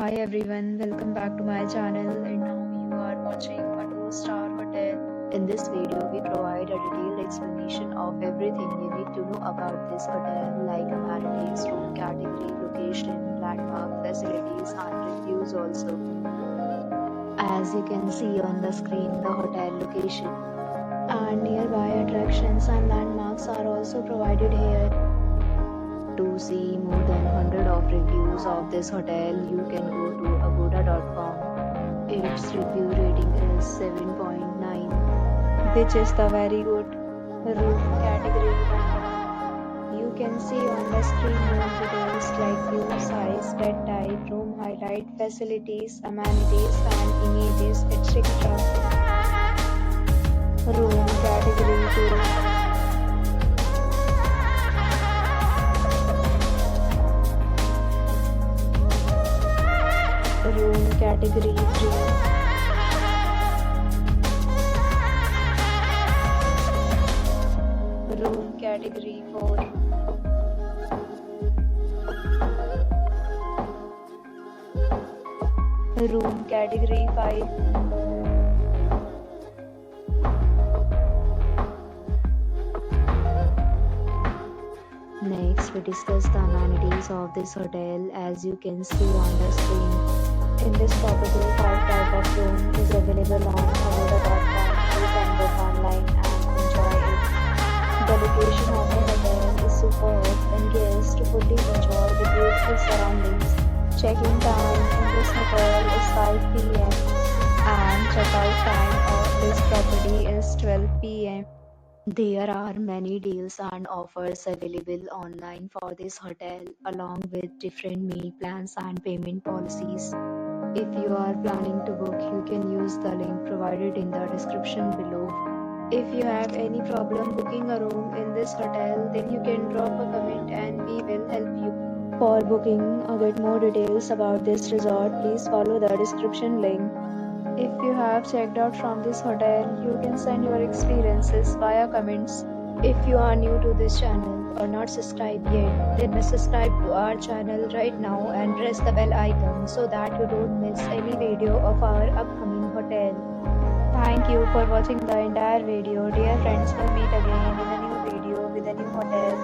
Hi everyone, welcome back to my channel, and now you are watching a 2-star hotel. In this video, we provide a detailed explanation of everything you need to know about this hotel, like amenities, room category, location, landmark, facilities and reviews also. As you can see on the screen, the hotel location and nearby attractions and landmarks are also provided here. To see more than 100 of reviews of this hotel, you can go to agoda.com. Its review rating is 7.9, which is the very good. Room category. You can see on the screen more details like view size, bed type, room highlight, facilities, amenities and images, etc. Room category 2. Room category 3. Room category 4. Room category 5. Next, we discuss the amenities of this hotel. As you can see on the screen, in this property, 5 type of room is available on agoda.com. You can book online and enjoy it. The location of the hotel is superb and guests fully enjoy the beautiful surroundings. Check-in time in this hotel is 5 p.m. and check-out time of this property is 12 p.m. There are many deals and offers available online for this hotel, along with different meal plans and payment policies. If you are planning to book, you can use the link provided in the description below. If you have any problem booking a room in this hotel, then you can drop a comment and we will help you. For booking or get more details about this resort, please follow the description link. If you have checked out from this hotel, you can send your experiences via comments. If you are new to this channel or not subscribed yet, then subscribe to our channel right now and press the bell icon so that you don't miss any video of our upcoming hotel. Thank you for watching the entire video. Dear friends, we'll meet again in a new video with a new hotel.